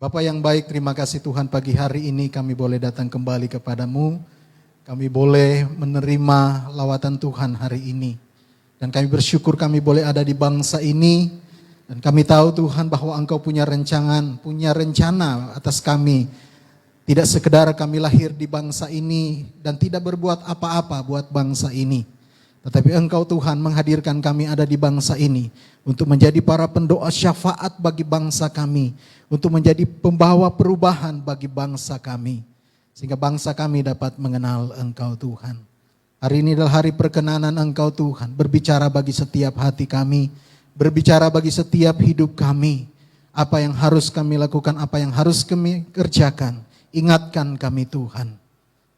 Bapa yang baik, terima kasih Tuhan pagi hari ini kami boleh datang kembali kepadamu. Kami boleh menerima lawatan Tuhan hari ini. Dan kami bersyukur kami boleh ada di bangsa ini. Dan kami tahu Tuhan bahwa Engkau punya rencana atas kami. Tidak sekedar kami lahir di bangsa ini dan tidak berbuat apa-apa buat bangsa ini. Tetapi Engkau Tuhan menghadirkan kami ada di bangsa ini untuk menjadi para pendoa syafaat bagi bangsa kami, untuk menjadi pembawa perubahan bagi bangsa kami, sehingga bangsa kami dapat mengenal Engkau Tuhan. Hari ini adalah hari perkenanan Engkau Tuhan, berbicara bagi setiap hati kami, berbicara bagi setiap hidup kami, apa yang harus kami lakukan, apa yang harus kami kerjakan, ingatkan kami Tuhan.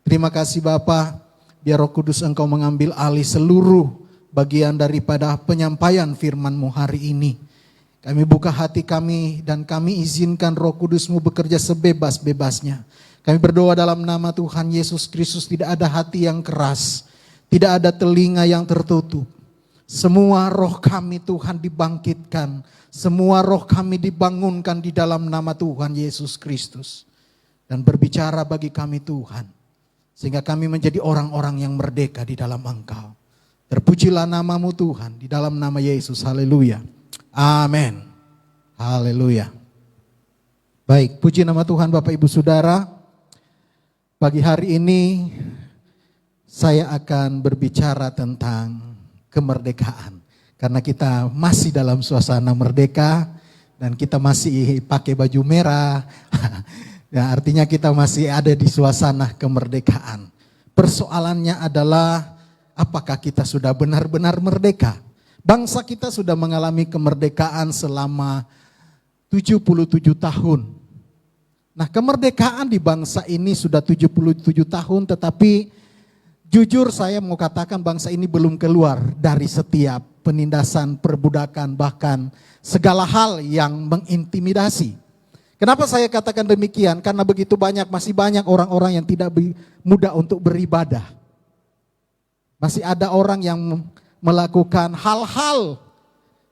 Terima kasih Bapa. Biar Roh Kudus Engkau mengambil alih seluruh bagian daripada penyampaian firman-Mu hari ini. Kami buka hati kami dan kami izinkan Roh Kudus-Mu bekerja sebebas-bebasnya. Kami berdoa dalam nama Tuhan Yesus Kristus, tidak ada hati yang keras, tidak ada telinga yang tertutup. Semua roh kami Tuhan dibangkitkan, semua roh kami dibangunkan di dalam nama Tuhan Yesus Kristus. Dan berbicara bagi kami Tuhan, sehingga kami menjadi orang-orang yang merdeka di dalam Engkau. Terpujilah nama-Mu Tuhan, di dalam nama Yesus. Haleluya. Amin. Haleluya. Baik, puji nama Tuhan Bapak Ibu Saudara. Pagi hari ini saya akan berbicara tentang kemerdekaan. Karena kita masih dalam suasana merdeka dan kita masih pakai baju merah. Ya, artinya kita masih ada di suasana kemerdekaan. Persoalannya adalah apakah kita sudah benar-benar merdeka? Bangsa kita sudah mengalami kemerdekaan selama 77 tahun. Nah, kemerdekaan di bangsa ini sudah 77 tahun, tetapi jujur saya mau katakan bangsa ini belum keluar dari setiap penindasan, perbudakan, bahkan segala hal yang mengintimidasi. Kenapa saya katakan demikian? Karena begitu masih banyak orang-orang yang tidak mudah untuk beribadah. Masih ada orang yang melakukan hal-hal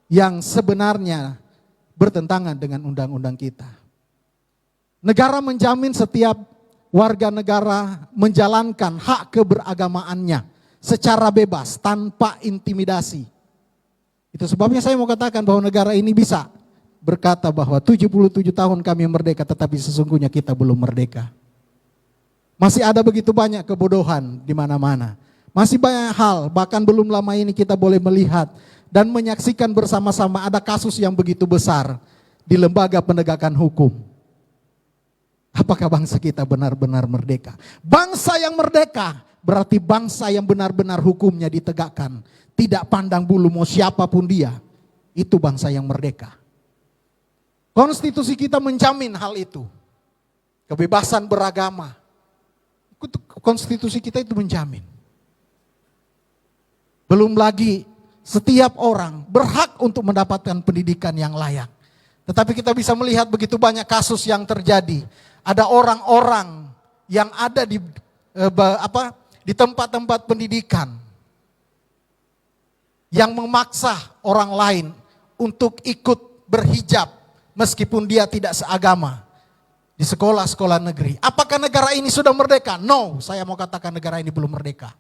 yang sebenarnya bertentangan dengan undang-undang kita. Negara menjamin setiap warga negara menjalankan hak keberagamaannya secara bebas, tanpa intimidasi. Itu sebabnya saya mau katakan bahwa negara ini bisa berkata bahwa 77 tahun kami merdeka, tetapi sesungguhnya kita belum merdeka. Masih ada begitu banyak kebodohan di mana-mana. Masih banyak hal, bahkan belum lama ini kita boleh melihat dan menyaksikan bersama-sama ada kasus yang begitu besar di lembaga penegakan hukum. Apakah bangsa kita benar-benar merdeka? Bangsa yang merdeka berarti bangsa yang benar-benar hukumnya ditegakkan. Tidak pandang bulu mau siapapun dia. Itu bangsa yang merdeka. Konstitusi kita menjamin hal itu. Kebebasan beragama. Konstitusi kita itu menjamin. Belum lagi setiap orang berhak untuk mendapatkan pendidikan yang layak. Tetapi kita bisa melihat begitu banyak kasus yang terjadi. Ada orang-orang yang ada di tempat-tempat pendidikan yang memaksa orang lain untuk ikut berhijab. Meskipun dia tidak seagama di sekolah-sekolah negeri. Apakah negara ini sudah merdeka? No, saya mau katakan negara ini belum merdeka.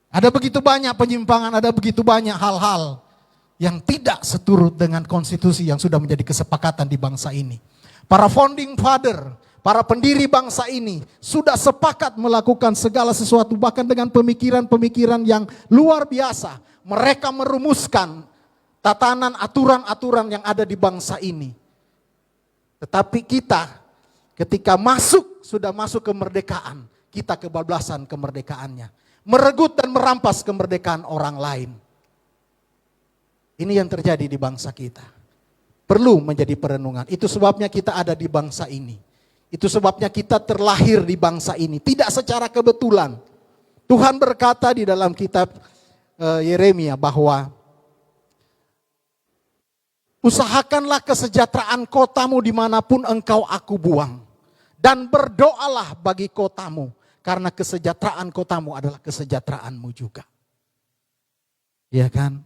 Ada begitu banyak penyimpangan, ada begitu banyak hal-hal yang tidak seturut dengan konstitusi yang sudah menjadi kesepakatan di bangsa ini. Para founding father, para pendiri bangsa ini sudah sepakat melakukan segala sesuatu, bahkan dengan pemikiran-pemikiran yang luar biasa. Mereka merumuskan tatanan aturan-aturan yang ada di bangsa ini. Tetapi kita ketika sudah masuk kemerdekaan, kita kebablasan kemerdekaannya. Merenggut dan merampas kemerdekaan orang lain. Ini yang terjadi di bangsa kita. Perlu menjadi perenungan. Itu sebabnya kita ada di bangsa ini. Itu sebabnya kita terlahir di bangsa ini. Tidak secara kebetulan. Tuhan berkata di dalam kitab Yeremia bahwa usahakanlah kesejahteraan kotamu dimanapun engkau aku buang. Dan berdoalah bagi kotamu. Karena kesejahteraan kotamu adalah kesejahteraanmu juga. Ya kan?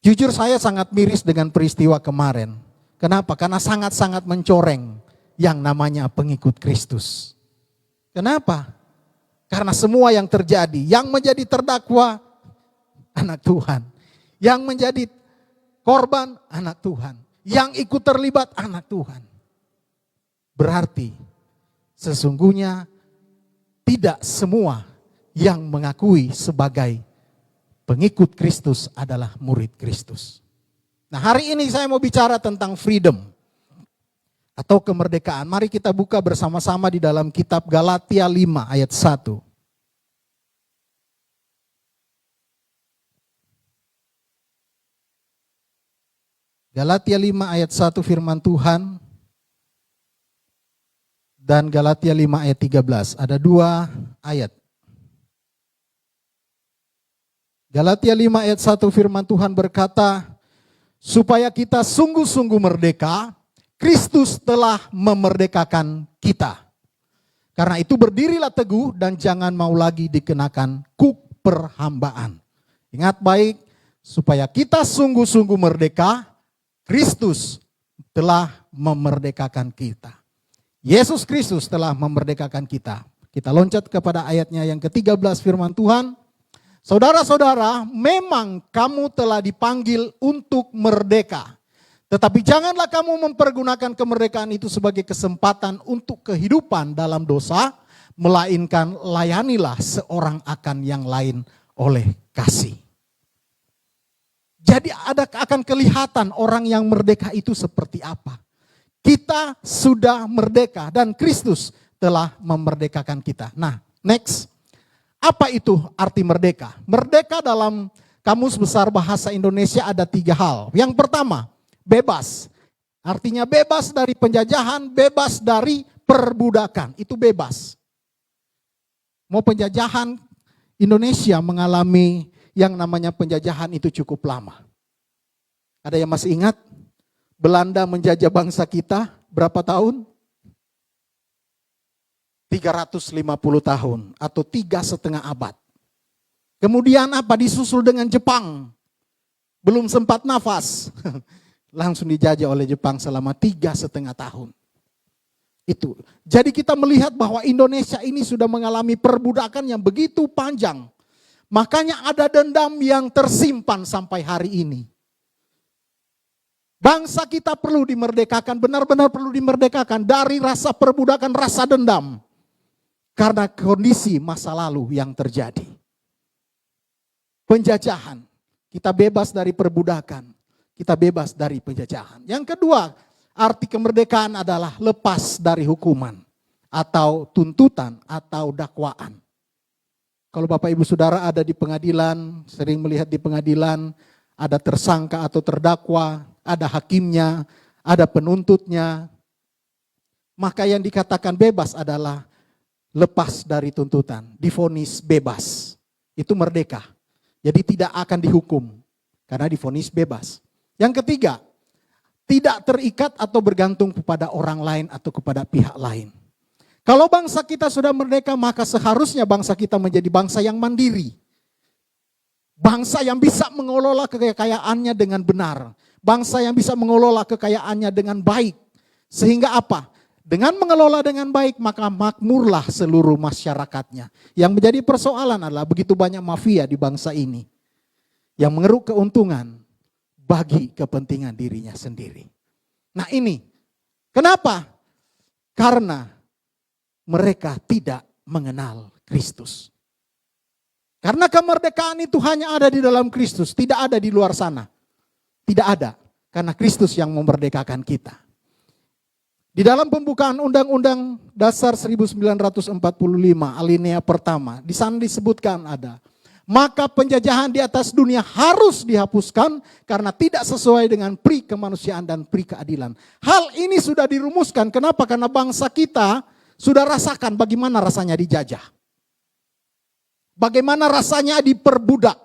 Jujur saya sangat miris dengan peristiwa kemarin. Kenapa? Karena sangat-sangat mencoreng yang namanya pengikut Kristus. Kenapa? Karena semua yang terjadi, yang menjadi terdakwa anak Tuhan, yang menjadi korban anak Tuhan, yang ikut terlibat anak Tuhan. Berarti sesungguhnya tidak semua yang mengakui sebagai pengikut Kristus adalah murid Kristus. Nah, hari ini saya mau bicara tentang freedom atau kemerdekaan. Mari kita buka bersama-sama di dalam kitab Galatia 5 ayat 1. Galatia 5 ayat 1 firman Tuhan. Dan Galatia 5 ayat 13. Ada 2 ayat. Galatia 5 ayat 1 firman Tuhan berkata, supaya kita sungguh-sungguh merdeka, Kristus telah memerdekakan kita. Karena itu berdirilah teguh dan jangan mau lagi dikenakan kuk perhambaan. Ingat baik, supaya kita sungguh-sungguh merdeka, Kristus telah memerdekakan kita. Yesus Kristus telah memerdekakan kita. Kita loncat kepada ayatnya yang ke-13 firman Tuhan. Saudara-saudara, memang kamu telah dipanggil untuk merdeka. Tetapi janganlah kamu mempergunakan kemerdekaan itu sebagai kesempatan untuk kehidupan dalam dosa, melainkan layanilah seorang akan yang lain oleh kasih. Jadi akan kelihatan orang yang merdeka itu seperti apa. Kita sudah merdeka dan Kristus telah memerdekakan kita. Nah, next. Apa itu arti merdeka? Merdeka dalam Kamus Besar Bahasa Indonesia ada 3 hal. Yang pertama, bebas. Artinya bebas dari penjajahan, bebas dari perbudakan. Itu bebas. Mau penjajahan, Indonesia mengalami yang namanya penjajahan itu cukup lama. Ada yang masih ingat? Belanda menjajah bangsa kita berapa tahun? 350 tahun atau 3,5 abad. Kemudian apa? Disusul dengan Jepang. Belum sempat nafas. Langsung dijajah oleh Jepang selama 3,5 tahun. Itu. Jadi kita melihat bahwa Indonesia ini sudah mengalami perbudakan yang begitu panjang. Makanya ada dendam yang tersimpan sampai hari ini. Bangsa kita perlu dimerdekakan, benar-benar perlu dimerdekakan dari rasa perbudakan, rasa dendam. Karena kondisi masa lalu yang terjadi. Penjajahan, kita bebas dari perbudakan, kita bebas dari penjajahan. Yang kedua, arti kemerdekaan adalah lepas dari hukuman atau tuntutan atau dakwaan. Kalau Bapak Ibu Saudara ada di pengadilan, sering melihat di pengadilan, ada tersangka atau terdakwa, ada hakimnya, ada penuntutnya. Maka yang dikatakan bebas adalah lepas dari tuntutan, divonis bebas. Itu merdeka. Jadi tidak akan dihukum karena divonis bebas. Yang ketiga, tidak terikat atau bergantung kepada orang lain atau kepada pihak lain. Kalau bangsa kita sudah merdeka, maka seharusnya bangsa kita menjadi bangsa yang mandiri. Bangsa yang bisa mengelola kekayaannya dengan benar. Bangsa yang bisa mengelola kekayaannya dengan baik. Sehingga apa? Dengan mengelola dengan baik, maka makmurlah seluruh masyarakatnya. Yang menjadi persoalan adalah begitu banyak mafia di bangsa ini. Yang mengeruk keuntungan bagi kepentingan dirinya sendiri. Nah ini, kenapa? Karena mereka tidak mengenal Kristus. Karena kemerdekaan itu hanya ada di dalam Kristus, tidak ada di luar sana. Tidak ada, karena Kristus yang memerdekakan kita. Di dalam pembukaan Undang-Undang Dasar 1945 alinea pertama, di sana disebutkan ada, maka penjajahan di atas dunia harus dihapuskan karena tidak sesuai dengan pri kemanusiaan dan pri keadilan. Hal ini sudah dirumuskan, kenapa? Karena bangsa kita sudah rasakan bagaimana rasanya dijajah. Bagaimana rasanya diperbudak.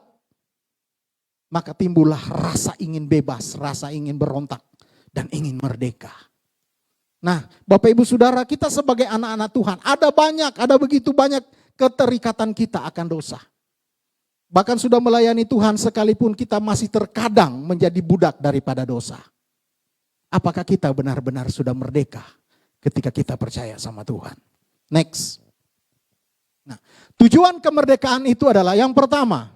Maka timbullah rasa ingin bebas, rasa ingin berontak, dan ingin merdeka. Nah, Bapak Ibu Saudara, kita sebagai anak-anak Tuhan, ada begitu banyak keterikatan kita akan dosa. Bahkan sudah melayani Tuhan sekalipun kita masih terkadang menjadi budak daripada dosa. Apakah kita benar-benar sudah merdeka ketika kita percaya sama Tuhan? Next. Nah, tujuan kemerdekaan itu adalah yang pertama,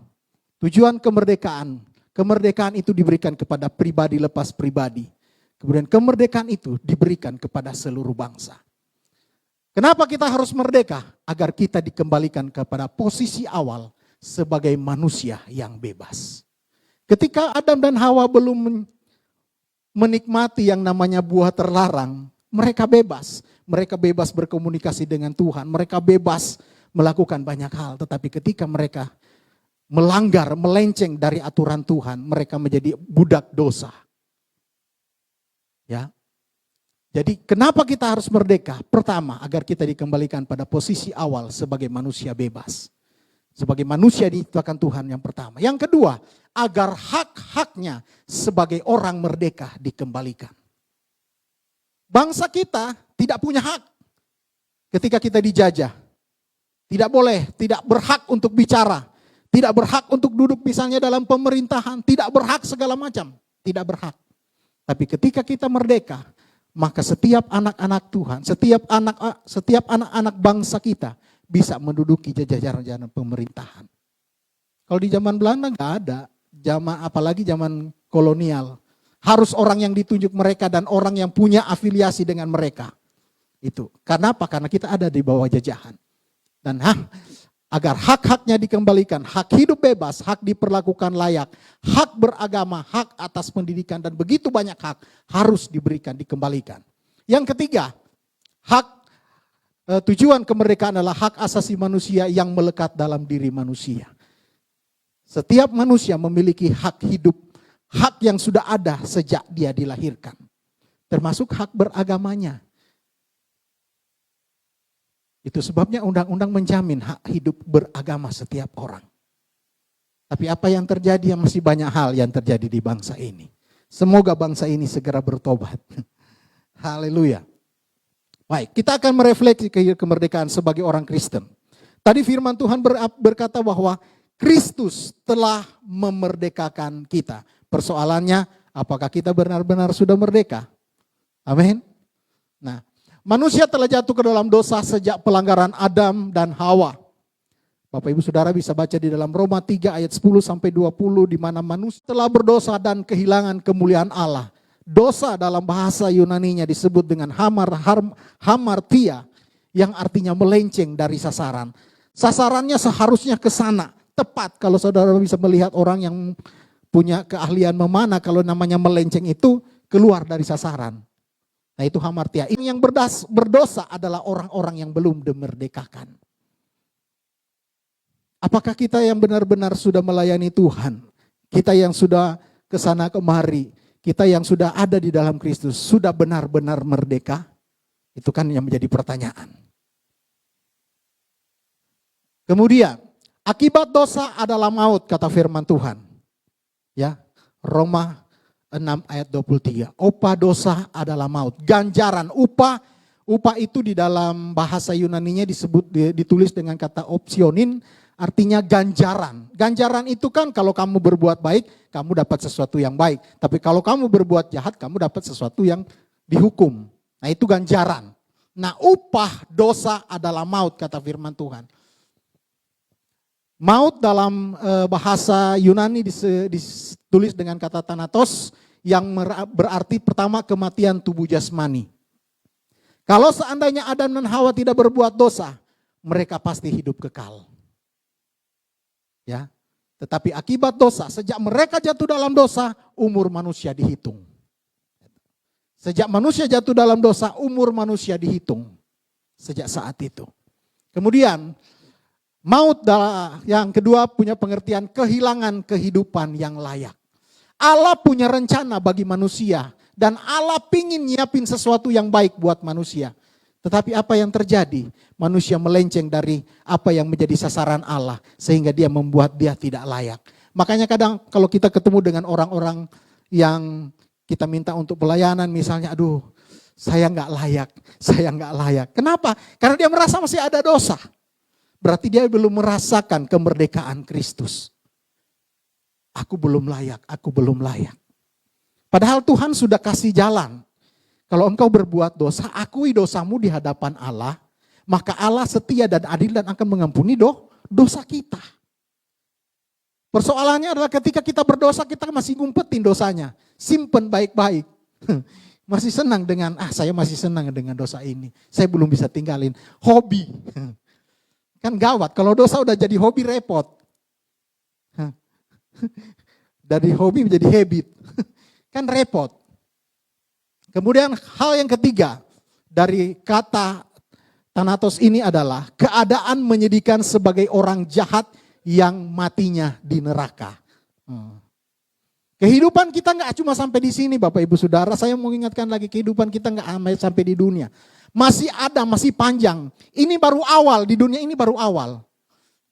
tujuan kemerdekaan. Kemerdekaan itu diberikan kepada pribadi lepas pribadi. Kemudian kemerdekaan itu diberikan kepada seluruh bangsa. Kenapa kita harus merdeka? Agar kita dikembalikan kepada posisi awal sebagai manusia yang bebas. Ketika Adam dan Hawa belum menikmati yang namanya buah terlarang, mereka bebas. Mereka bebas berkomunikasi dengan Tuhan. Mereka bebas melakukan banyak hal. Tetapi ketika mereka melanggar, melenceng dari aturan Tuhan, mereka menjadi budak dosa. Ya. Jadi kenapa kita harus merdeka? Pertama, agar kita dikembalikan pada posisi awal sebagai manusia bebas. Sebagai manusia diciptakan Tuhan yang pertama. Yang kedua, agar hak-haknya sebagai orang merdeka dikembalikan. Bangsa kita tidak punya hak ketika kita dijajah. Tidak boleh, tidak berhak untuk bicara. Tidak berhak untuk duduk misalnya dalam pemerintahan. Tidak berhak segala macam. Tidak berhak. Tapi ketika kita merdeka, maka setiap anak-anak Tuhan, setiap anak-anak bangsa kita bisa menduduki jajaran pemerintahan. Kalau di zaman Belanda nggak ada, apalagi zaman kolonial. Harus orang yang ditunjuk mereka dan orang yang punya afiliasi dengan mereka. Itu. Karena apa? Karena kita ada di bawah jajahan. Dan agar hak-haknya dikembalikan, hak hidup bebas, hak diperlakukan layak, hak beragama, hak atas pendidikan, dan begitu banyak hak harus diberikan, dikembalikan. Yang ketiga, tujuan kemerdekaan adalah hak asasi manusia yang melekat dalam diri manusia. Setiap manusia memiliki hak hidup, hak yang sudah ada sejak dia dilahirkan. Termasuk hak beragamanya. Itu sebabnya undang-undang menjamin hak hidup beragama setiap orang. Tapi apa yang terjadi? Masih banyak hal yang terjadi di bangsa ini. Semoga bangsa ini segera bertobat. Haleluya. Baik, kita akan merefleksi kemerdekaan sebagai orang Kristen. Tadi firman Tuhan berkata bahwa Kristus telah memerdekakan kita. Persoalannya, apakah kita benar-benar sudah merdeka? Amin. Nah, manusia telah jatuh ke dalam dosa sejak pelanggaran Adam dan Hawa. Bapak Ibu Saudara bisa baca di dalam Roma 3 ayat 10 sampai 20 di mana manusia telah berdosa dan kehilangan kemuliaan Allah. Dosa dalam bahasa Yunaninya disebut dengan hamartia yang artinya melenceng dari sasaran. Sasarannya seharusnya ke sana, tepat. Kalau saudara bisa melihat orang yang punya keahlian memanah, kalau namanya melenceng itu keluar dari sasaran. Nah itu hamartia. Ini yang berdosa adalah orang-orang yang belum dimerdekakan. Apakah kita yang benar-benar sudah melayani Tuhan? Kita yang sudah kesana kemari, kita yang sudah ada di dalam Kristus, sudah benar-benar merdeka? Itu kan yang menjadi pertanyaan. Kemudian, akibat dosa adalah maut, kata firman Tuhan. Ya, Roma 6 ayat 23. Upah dosa adalah maut. Ganjaran, upah itu di dalam bahasa Yunaninya ditulis dengan kata opsionin, artinya ganjaran. Ganjaran itu kan kalau kamu berbuat baik, kamu dapat sesuatu yang baik. Tapi kalau kamu berbuat jahat, kamu dapat sesuatu yang dihukum. Nah itu ganjaran. Nah upah dosa adalah maut, kata firman Tuhan. Maut dalam bahasa Yunani ditulis dengan kata thanatos, yang berarti pertama kematian tubuh jasmani. Kalau seandainya Adam dan Hawa tidak berbuat dosa, mereka pasti hidup kekal. Ya, tetapi akibat dosa, sejak mereka jatuh dalam dosa, umur manusia dihitung. Sejak manusia jatuh dalam dosa, umur manusia dihitung. Sejak saat itu. Kemudian, maut yang kedua punya pengertian kehilangan kehidupan yang layak. Allah punya rencana bagi manusia dan Allah pingin nyiapin sesuatu yang baik buat manusia. Tetapi apa yang terjadi? Manusia melenceng dari apa yang menjadi sasaran Allah sehingga dia membuat dia tidak layak. Makanya kadang kalau kita ketemu dengan orang-orang yang kita minta untuk pelayanan misalnya, aduh saya nggak layak. Kenapa? Karena dia merasa masih ada dosa. Berarti dia belum merasakan kemerdekaan Kristus. Aku belum layak. Padahal Tuhan sudah kasih jalan. Kalau engkau berbuat dosa, akui dosamu di hadapan Allah, maka Allah setia dan adil dan akan mengampuni dosa kita. Persoalannya adalah ketika kita berdosa, kita masih ngumpetin dosanya. Simpen baik-baik. Masih senang dengan, saya masih senang dengan dosa ini. Saya belum bisa tinggalin. Hobi. Kan gawat, kalau dosa udah jadi hobi repot. Dari hobi menjadi habit. Kan repot. Kemudian hal yang ketiga dari kata Thanatos ini adalah keadaan menyedihkan sebagai orang jahat yang matinya di neraka. Kehidupan kita nggak cuma sampai di sini Bapak Ibu Saudara. Saya mau ingatkan lagi, kehidupan kita nggak sampai di dunia. Masih ada, masih panjang. Ini baru awal, di dunia ini baru awal.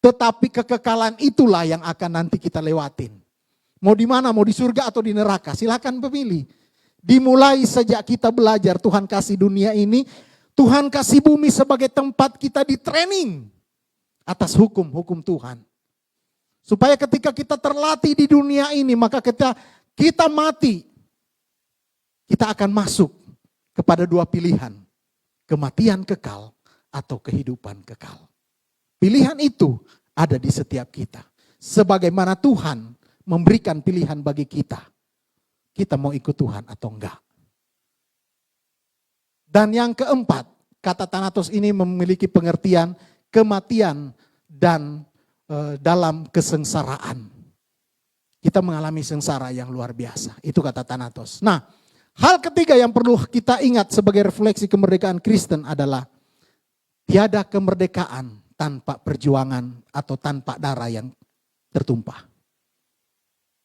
Tetapi kekekalan itulah yang akan nanti kita lewatin. Mau di mana, mau di surga atau di neraka, silakan pilih. Dimulai sejak kita belajar, Tuhan kasih dunia ini, Tuhan kasih bumi sebagai tempat kita di training atas hukum Tuhan. Supaya ketika kita terlatih di dunia ini, maka kita mati, kita akan masuk kepada dua pilihan. Kematian kekal atau kehidupan kekal. Pilihan itu ada di setiap kita. Sebagaimana Tuhan memberikan pilihan bagi kita. Kita mau ikut Tuhan atau enggak. Dan yang keempat, kata Thanatos ini memiliki pengertian kematian dan dalam kesengsaraan. Kita mengalami sengsara yang luar biasa. Itu kata Thanatos. Nah, hal ketiga yang perlu kita ingat sebagai refleksi kemerdekaan Kristen adalah tiada kemerdekaan tanpa perjuangan atau tanpa darah yang tertumpah.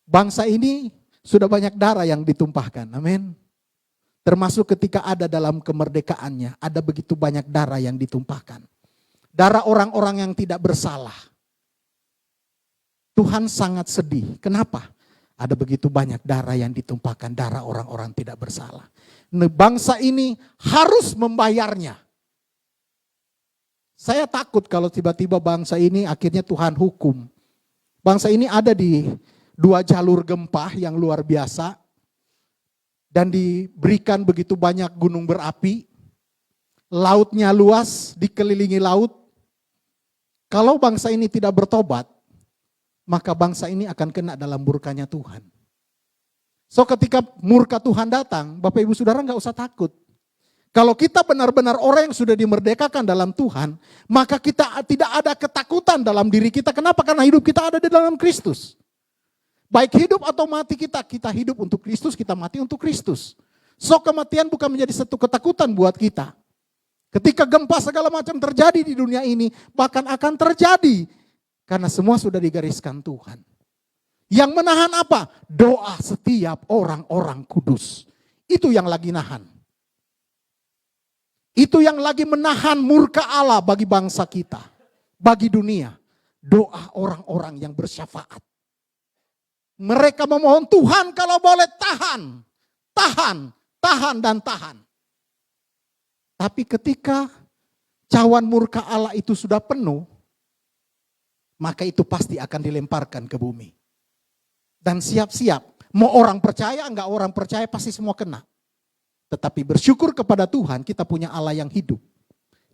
Bangsa ini sudah banyak darah yang ditumpahkan, amin. Termasuk ketika ada dalam kemerdekaannya, ada begitu banyak darah yang ditumpahkan. Darah orang-orang yang tidak bersalah. Tuhan sangat sedih, kenapa? Ada begitu banyak darah yang ditumpahkan, darah orang-orang tidak bersalah. Nah, bangsa ini harus membayarnya. Saya takut kalau tiba-tiba bangsa ini akhirnya Tuhan hukum. Bangsa ini ada di dua jalur gempa yang luar biasa. Dan diberikan begitu banyak gunung berapi. Lautnya luas, dikelilingi laut. Kalau bangsa ini tidak bertobat, maka bangsa ini akan kena dalam murkanya Tuhan. So ketika murka Tuhan datang, Bapak Ibu Saudara gak usah takut. Kalau kita benar-benar orang yang sudah dimerdekakan dalam Tuhan, maka kita tidak ada ketakutan dalam diri kita. Kenapa? Karena hidup kita ada di dalam Kristus. Baik hidup atau mati kita hidup untuk Kristus, kita mati untuk Kristus. So kematian bukan menjadi satu ketakutan buat kita. Ketika gempa segala macam terjadi di dunia ini, bahkan akan terjadi. Karena semua sudah digariskan Tuhan. Yang menahan apa? Doa setiap orang-orang kudus. Itu yang lagi nahan. Itu yang lagi menahan murka Allah bagi bangsa kita. Bagi dunia. Doa orang-orang yang bersyafaat. Mereka memohon Tuhan kalau boleh tahan. Tahan, tahan dan tahan. Tapi ketika cawan murka Allah itu sudah penuh, maka itu pasti akan dilemparkan ke bumi. Dan siap-siap, mau orang percaya, enggak orang percaya pasti semua kena. Tetapi bersyukur kepada Tuhan, kita punya Allah yang hidup.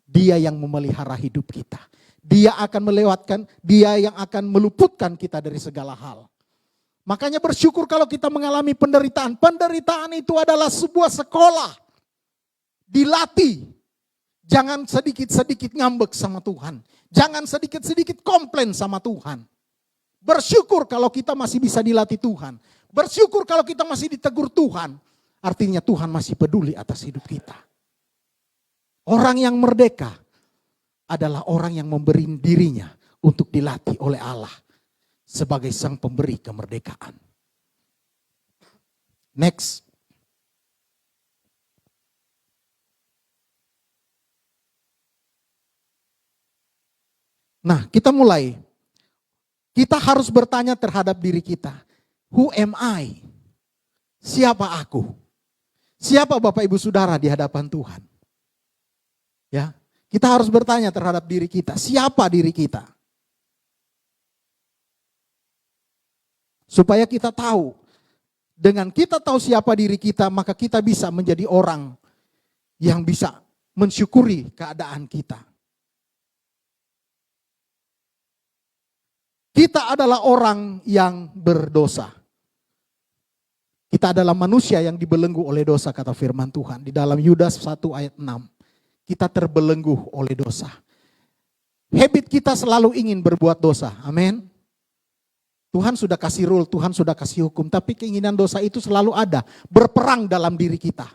Dia yang memelihara hidup kita. Dia akan melewatkan, dia yang akan meluputkan kita dari segala hal. Makanya bersyukur kalau kita mengalami penderitaan. Penderitaan itu adalah sebuah sekolah. Dilatih. Jangan sedikit-sedikit ngambek sama Tuhan. Jangan sedikit-sedikit komplain sama Tuhan. Bersyukur kalau kita masih bisa dilatih Tuhan. Bersyukur kalau kita masih ditegur Tuhan. Artinya Tuhan masih peduli atas hidup kita. Orang yang merdeka adalah orang yang memberi dirinya untuk dilatih oleh Allah. Sebagai sang pemberi kemerdekaan. Next. Nah, kita mulai. Kita harus bertanya terhadap diri kita. Who am I? Siapa aku? Siapa Bapak Ibu Saudara di hadapan Tuhan? Ya, kita harus bertanya terhadap diri kita. Siapa diri kita? Supaya kita tahu. Dengan kita tahu siapa diri kita, maka kita bisa menjadi orang yang bisa mensyukuri keadaan kita. Kita adalah orang yang berdosa. Kita adalah manusia yang dibelenggu oleh dosa, kata firman Tuhan. Di dalam Yudas 1 ayat 6. Kita terbelenggu oleh dosa. Habit kita selalu ingin berbuat dosa. Amin. Tuhan sudah kasih rule, Tuhan sudah kasih hukum. Tapi keinginan dosa itu selalu ada. Berperang dalam diri kita.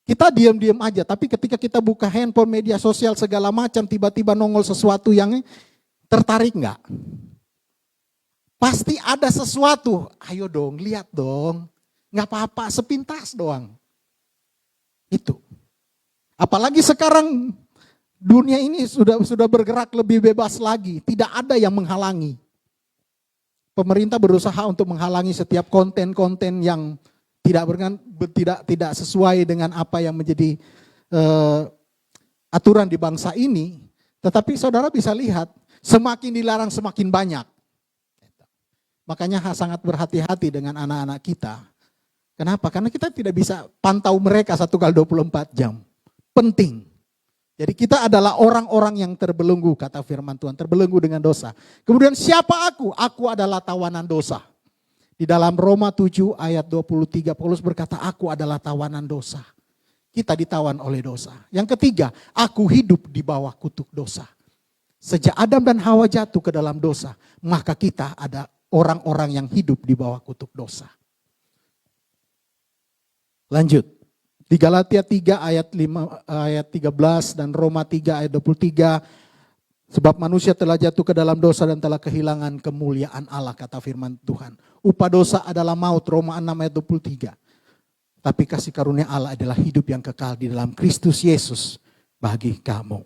Kita diam-diam aja. Tapi ketika kita buka handphone, media sosial, segala macam. Tiba-tiba nongol sesuatu yang tertarik enggak? Pasti ada sesuatu. Ayo dong, lihat dong. Enggak apa-apa, sepintas doang. Itu. Apalagi sekarang dunia ini sudah bergerak lebih bebas lagi. Tidak ada yang menghalangi. Pemerintah berusaha untuk menghalangi setiap konten-konten yang tidak sesuai dengan apa yang menjadi aturan di bangsa ini. Tetapi saudara bisa lihat, semakin dilarang semakin banyak. Makanya sangat berhati-hati dengan anak-anak kita. Kenapa? Karena kita tidak bisa pantau mereka 1x24 jam. Penting. Jadi kita adalah orang-orang yang terbelenggu, kata firman Tuhan, terbelenggu dengan dosa. Kemudian siapa aku? Aku adalah tawanan dosa. Di dalam Roma 7 ayat 23 Paulus berkata, aku adalah tawanan dosa. Kita ditawan oleh dosa. Yang ketiga, aku hidup di bawah kutuk dosa. Sejak Adam dan Hawa jatuh ke dalam dosa, maka kita ada orang-orang yang hidup di bawah kutuk dosa. Lanjut. Di Galatia 3 ayat 13 dan Roma 3 ayat 23. Sebab manusia telah jatuh ke dalam dosa dan telah kehilangan kemuliaan Allah, kata firman Tuhan. Upah dosa adalah maut, Roma 6 ayat 23. Tapi kasih karunia Allah adalah hidup yang kekal di dalam Kristus Yesus bagi kamu.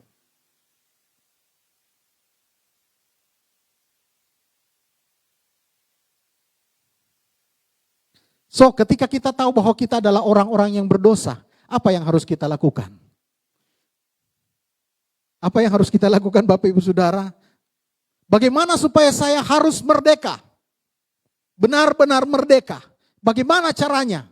So, ketika kita tahu bahwa kita adalah orang-orang yang berdosa, apa yang harus kita lakukan? Apa yang harus kita lakukan, Bapak Ibu Saudara? Bagaimana supaya saya harus merdeka? Benar-benar merdeka. Bagaimana caranya?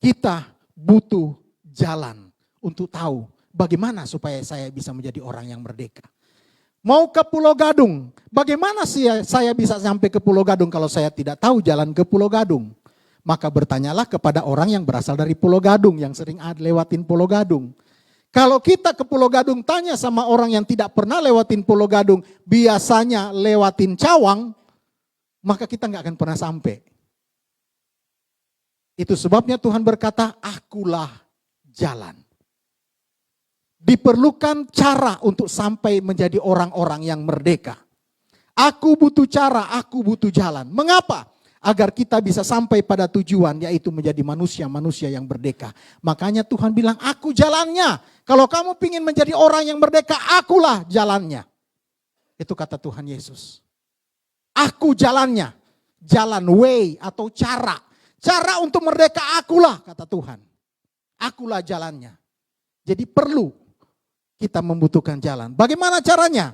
Kita butuh jalan untuk tahu bagaimana supaya saya bisa menjadi orang yang merdeka. Mau ke Pulau Gadung, bagaimana saya bisa sampai ke Pulau Gadung kalau saya tidak tahu jalan ke Pulau Gadung? Maka bertanyalah kepada orang yang berasal dari Pulau Gadung, yang sering lewatin Pulau Gadung. Kalau kita ke Pulau Gadung tanya sama orang yang tidak pernah lewatin Pulau Gadung, biasanya lewatin Cawang, maka kita nggak akan pernah sampai. Itu sebabnya Tuhan berkata, akulah jalan. Diperlukan cara untuk sampai menjadi orang-orang yang merdeka. Aku butuh cara, aku butuh jalan. Mengapa? Agar kita bisa sampai pada tujuan, yaitu menjadi manusia-manusia yang merdeka. Makanya Tuhan bilang, aku jalannya. Kalau kamu ingin menjadi orang yang merdeka, akulah jalannya. Itu kata Tuhan Yesus. Aku jalannya. Jalan, way atau cara. Cara untuk merdeka akulah, kata Tuhan. Akulah jalannya. Jadi perlu kita membutuhkan jalan. Bagaimana caranya?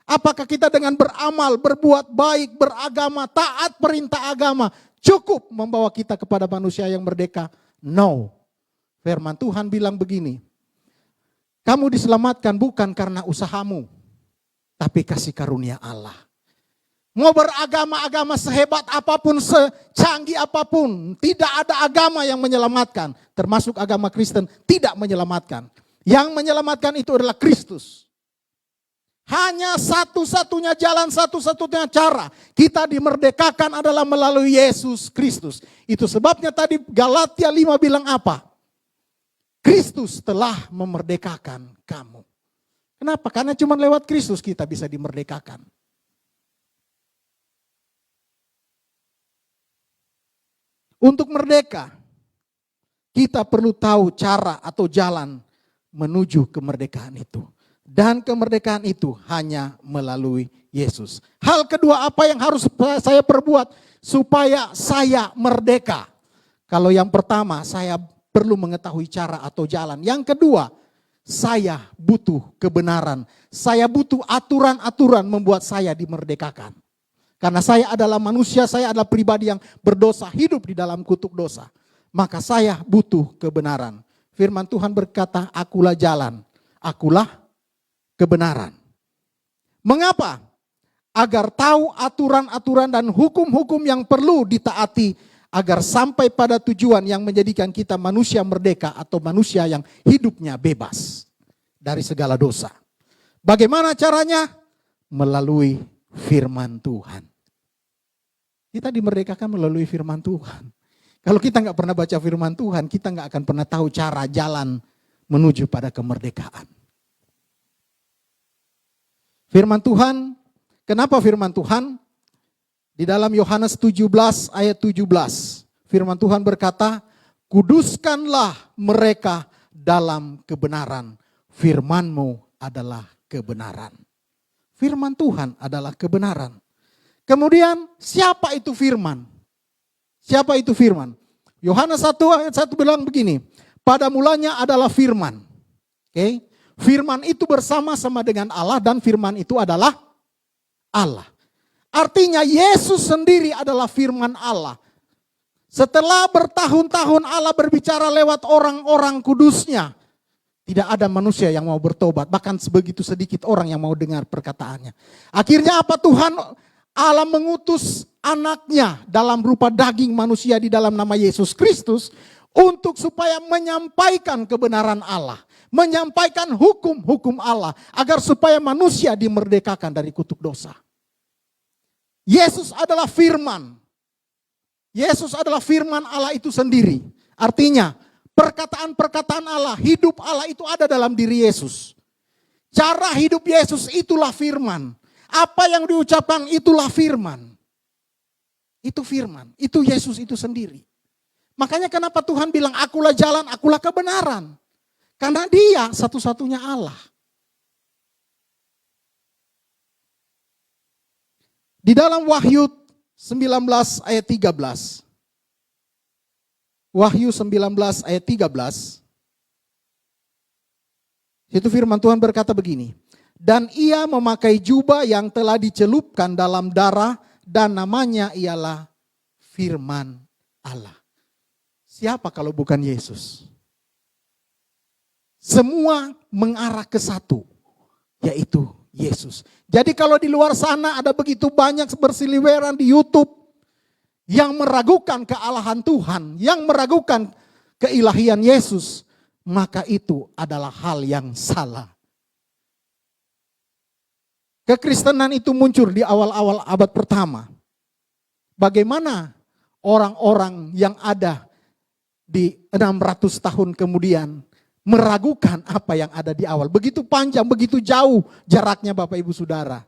Apakah kita dengan beramal, berbuat baik, beragama, taat perintah agama, cukup membawa kita kepada manusia yang merdeka? No. Firman Tuhan bilang begini, kamu diselamatkan bukan karena usahamu, tapi kasih karunia Allah. Mau beragama-agama sehebat apapun, secanggih apapun, tidak ada agama yang menyelamatkan. Termasuk agama Kristen tidak menyelamatkan. Yang menyelamatkan itu adalah Kristus. Hanya satu-satunya jalan, satu-satunya cara kita dimerdekakan adalah melalui Yesus Kristus. Itu sebabnya tadi Galatia 5 bilang apa? Kristus telah memerdekakan kamu. Kenapa? Karena cuma lewat Kristus kita bisa dimerdekakan. Untuk merdeka, kita perlu tahu cara atau jalan menuju kemerdekaan itu. Dan kemerdekaan itu hanya melalui Yesus. Hal kedua, apa yang harus saya perbuat supaya saya merdeka? Kalau yang pertama, saya perlu mengetahui cara atau jalan. Yang kedua, saya butuh kebenaran. Saya butuh aturan-aturan membuat saya dimerdekakan. Karena saya adalah manusia, saya adalah pribadi yang berdosa, hidup di dalam kutuk dosa. Maka saya butuh kebenaran. firman Tuhan berkata, akulah jalan, akulah kebenaran. Mengapa? Agar tahu aturan-aturan dan hukum-hukum yang perlu ditaati agar sampai pada tujuan yang menjadikan kita manusia merdeka atau manusia yang hidupnya bebas dari segala dosa. Bagaimana caranya? Melalui firman Tuhan. Kita dimerdekakan melalui firman Tuhan. Kalau kita nggak pernah baca firman Tuhan, kita nggak akan pernah tahu cara jalan menuju pada kemerdekaan. Firman Tuhan, kenapa firman Tuhan? Di dalam Yohanes 17 ayat 17, firman Tuhan berkata, kuduskanlah mereka dalam kebenaran, firman-Mu adalah kebenaran. Firman Tuhan adalah kebenaran. Kemudian siapa itu firman? Siapa itu firman? Yohanes 1 ayat 1 bilang begini, pada mulanya adalah firman. Oke? Firman itu bersama-sama dengan Allah dan firman itu adalah Allah. Artinya Yesus sendiri adalah firman Allah. Setelah bertahun-tahun Allah berbicara lewat orang-orang kudusnya, tidak ada manusia yang mau bertobat. Bahkan sebegitu sedikit orang yang mau dengar perkataannya. Akhirnya apa? Tuhan Allah mengutus anaknya dalam rupa daging manusia di dalam nama Yesus Kristus untuk supaya menyampaikan kebenaran Allah. Menyampaikan hukum-hukum Allah agar supaya manusia dimerdekakan dari kutuk dosa. Yesus adalah firman. Yesus adalah firman Allah itu sendiri. Artinya perkataan-perkataan Allah, hidup Allah itu ada dalam diri Yesus. Cara hidup Yesus itulah firman. Apa yang diucapkan itulah firman. Itu firman, itu Yesus itu sendiri. Makanya kenapa Tuhan bilang akulah jalan, akulah kebenaran. Karena Dia satu-satunya Allah. Di dalam Wahyu 19 ayat 13. Wahyu 19 ayat 13. Itu firman Tuhan berkata begini. Dan ia memakai jubah yang telah dicelupkan dalam darah dan namanya ialah firman Allah. Siapa kalau bukan Yesus? Semua mengarah ke satu, yaitu Yesus. Jadi kalau di luar sana ada begitu banyak berseliweran di YouTube yang meragukan kealahan Tuhan, yang meragukan keilahian Yesus, maka itu adalah hal yang salah. Kekristenan itu muncul di awal-awal abad pertama. Bagaimana orang-orang yang ada di 600 tahun kemudian meragukan apa yang ada di awal. Begitu panjang, begitu jauh jaraknya Bapak Ibu Saudara.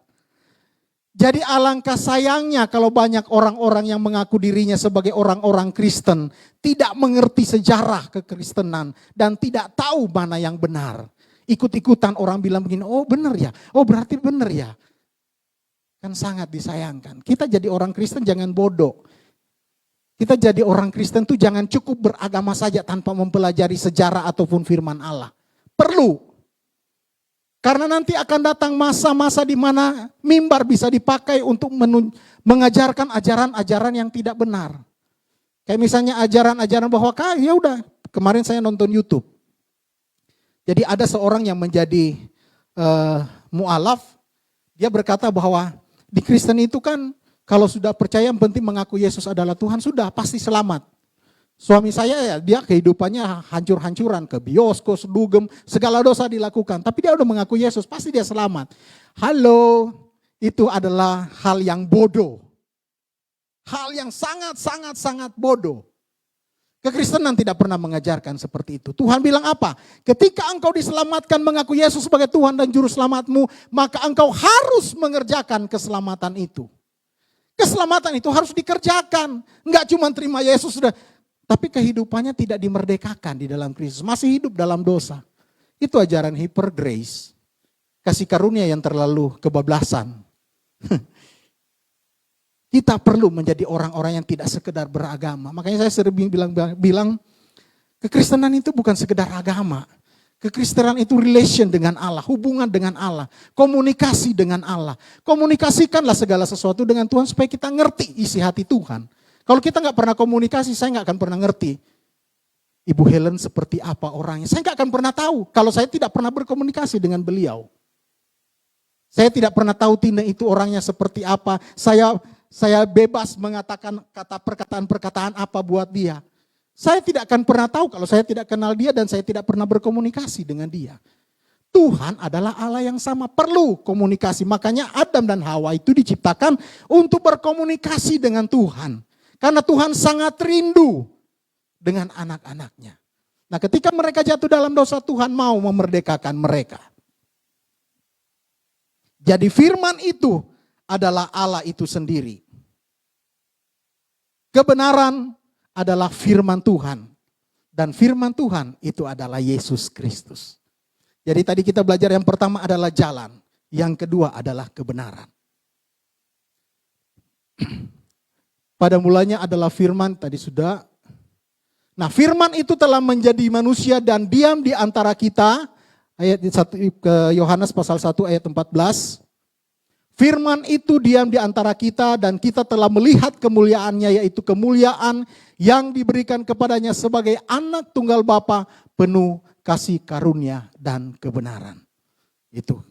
Jadi alangkah sayangnya kalau banyak orang-orang yang mengaku dirinya sebagai orang-orang Kristen tidak mengerti sejarah kekristenan dan tidak tahu mana yang benar. Ikut-ikutan orang bilang begini, oh benar ya, oh berarti benar ya. Kan sangat disayangkan. Kita jadi orang Kristen jangan bodoh. Kita jadi orang Kristen tuh jangan cukup beragama saja tanpa mempelajari sejarah ataupun firman Allah. Perlu. Karena nanti akan datang masa-masa di mana mimbar bisa dipakai untuk mengajarkan ajaran-ajaran yang tidak benar. Kayak misalnya ajaran-ajaran bahwa ya udah, kemarin saya nonton YouTube. Jadi ada seorang yang menjadi mu'alaf, dia berkata bahwa di Kristen itu kan kalau sudah percaya yang penting mengaku Yesus adalah Tuhan, sudah pasti selamat. Suami saya ya dia kehidupannya hancur-hancuran, ke bioskop, dugem, segala dosa dilakukan. Tapi dia udah mengaku Yesus, pasti dia selamat. Halo, itu adalah hal yang bodoh. Hal yang sangat bodoh. Kekristenan tidak pernah mengajarkan seperti itu. Tuhan bilang apa? Ketika engkau diselamatkan mengaku Yesus sebagai Tuhan dan Juru Selamatmu, maka engkau harus mengerjakan keselamatan itu. Keselamatan itu harus dikerjakan. Enggak cuma terima Yesus sudah. Tapi kehidupannya tidak dimerdekakan di dalam Kristus. Masih hidup dalam dosa. Itu ajaran hyper grace. Kasih karunia yang terlalu kebablasan. Kita perlu menjadi orang-orang yang tidak sekedar beragama. Makanya saya sering bilang kekristenan itu bukan sekedar agama. Kekristenan itu relation dengan Allah, hubungan dengan Allah, komunikasi dengan Allah. Komunikasikanlah segala sesuatu dengan Tuhan supaya kita ngerti isi hati Tuhan. Kalau kita nggak pernah komunikasi, saya nggak akan pernah ngerti Ibu Helen seperti apa orangnya. Saya nggak akan pernah tahu kalau saya tidak pernah berkomunikasi dengan beliau. Saya tidak pernah tahu Tina itu orangnya seperti apa. Saya bebas mengatakan perkataan-perkataan apa buat dia. Saya tidak akan pernah tahu kalau saya tidak kenal dia dan saya tidak pernah berkomunikasi dengan dia. Tuhan adalah Allah yang sama, perlu komunikasi. Makanya Adam dan Hawa itu diciptakan untuk berkomunikasi dengan Tuhan. Karena Tuhan sangat rindu dengan anak-anaknya. Nah, ketika mereka jatuh dalam dosa, Tuhan mau memerdekakan mereka. Jadi firman itu adalah Allah itu sendiri. Kebenaran adalah firman Tuhan. Dan firman Tuhan itu adalah Yesus Kristus. Jadi tadi kita belajar yang pertama adalah jalan. Yang kedua adalah kebenaran. Pada mulanya adalah firman, tadi sudah. Nah, firman itu telah menjadi manusia dan diam di antara kita. Ayat 1 ke Yohanes pasal 1 ayat 14. Firman itu diam di antara kita dan kita telah melihat kemuliaannya, yaitu kemuliaan yang diberikan kepadanya sebagai anak tunggal Bapa, penuh kasih karunia dan kebenaran. Itu.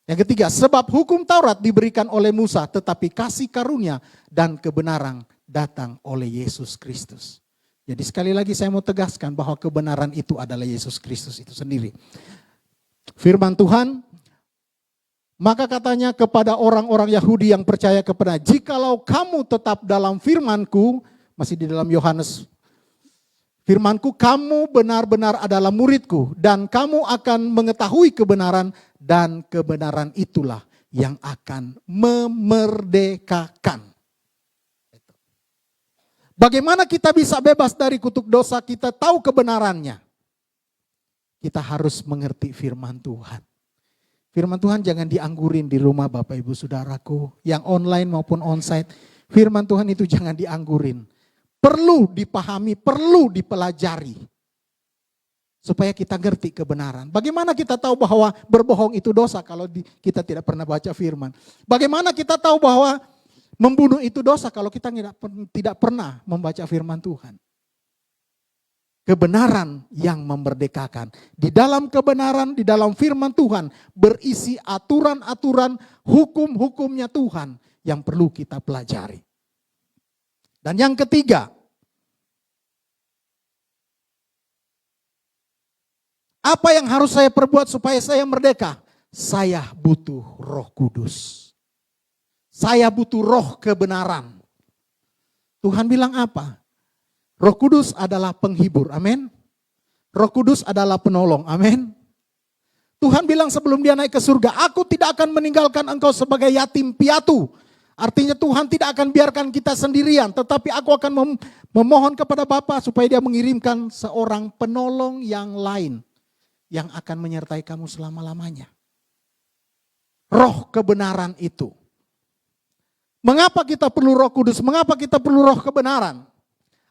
Yang ketiga, sebab hukum Taurat diberikan oleh Musa, tetapi kasih karunia dan kebenaran datang oleh Yesus Kristus. Jadi sekali lagi saya mau tegaskan bahwa kebenaran itu adalah Yesus Kristus itu sendiri. Firman Tuhan, maka katanya kepada orang-orang Yahudi yang percaya kepada, jikalau kamu tetap dalam firmanku, masih di dalam Yohanes, firmanku, kamu benar-benar adalah muridku dan kamu akan mengetahui kebenaran dan kebenaran itulah yang akan memerdekakan. Bagaimana kita bisa bebas dari kutuk dosa? Kita tahu kebenarannya. Kita harus mengerti firman Tuhan. Firman Tuhan jangan dianggurin di rumah Bapak Ibu Saudaraku, yang online maupun onsite. Firman Tuhan itu jangan dianggurin. Perlu dipahami, perlu dipelajari. Supaya kita ngerti kebenaran. Bagaimana kita tahu bahwa berbohong itu dosa kalau kita tidak pernah baca firman? Bagaimana kita tahu bahwa membunuh itu dosa kalau kita tidak pernah membaca firman Tuhan? Kebenaran yang memerdekakan. Di dalam kebenaran, di dalam firman Tuhan berisi aturan-aturan hukum-hukumnya Tuhan yang perlu kita pelajari. Dan yang ketiga, apa yang harus saya perbuat supaya saya merdeka? Saya butuh Roh Kudus. Saya butuh roh kebenaran. Tuhan bilang apa? Roh Kudus adalah penghibur, amin. Roh Kudus adalah penolong, amin. Tuhan bilang sebelum dia naik ke surga, aku tidak akan meninggalkan engkau sebagai yatim piatu. Artinya Tuhan tidak akan biarkan kita sendirian, tetapi aku akan memohon kepada Bapa supaya dia mengirimkan seorang penolong yang lain yang akan menyertai kamu selama-lamanya. Roh kebenaran itu. Mengapa kita perlu Roh Kudus? Mengapa kita perlu roh kebenaran?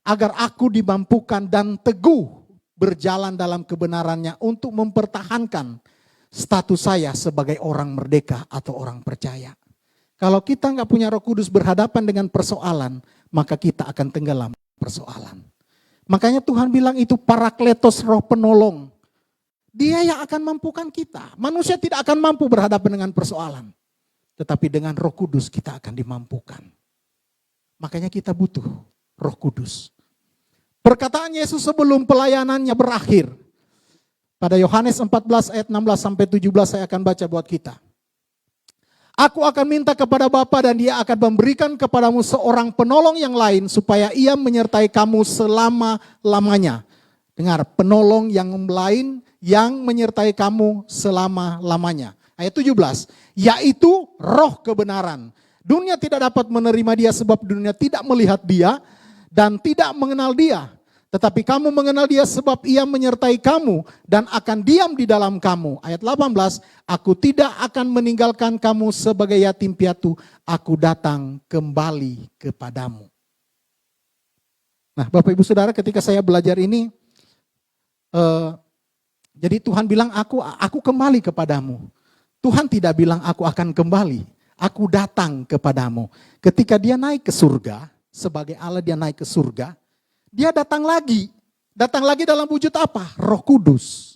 Agar aku dimampukan dan teguh berjalan dalam kebenarannya untuk mempertahankan status saya sebagai orang merdeka atau orang percaya. Kalau kita nggak punya Roh Kudus berhadapan dengan persoalan, maka kita akan tenggelam persoalan. Makanya Tuhan bilang itu parakletos, roh penolong. Dia yang akan mampukan kita. Manusia tidak akan mampu berhadapan dengan persoalan. Tetapi dengan Roh Kudus kita akan dimampukan. Makanya kita butuh Roh Kudus. Perkataan Yesus sebelum pelayanannya berakhir. Pada Yohanes 14 ayat 16 sampai 17 saya akan baca buat kita. Aku akan minta kepada Bapa dan dia akan memberikan kepadamu seorang penolong yang lain supaya ia menyertai kamu selama-lamanya. Dengar, penolong yang lain yang menyertai kamu selama-lamanya. Ayat 17, yaitu roh kebenaran. Dunia tidak dapat menerima dia sebab dunia tidak melihat dia dan tidak mengenal dia. Tetapi kamu mengenal dia sebab ia menyertai kamu dan akan diam di dalam kamu. Ayat 18, aku tidak akan meninggalkan kamu sebagai yatim piatu. Aku datang kembali kepadamu. Nah Bapak Ibu Saudara, ketika saya belajar ini, jadi Tuhan bilang aku kembali kepadamu. Tuhan tidak bilang aku akan kembali. Aku datang kepadamu. Ketika dia naik ke surga, sebagai Allah dia naik ke surga, dia datang lagi. Datang lagi dalam wujud apa? Roh Kudus.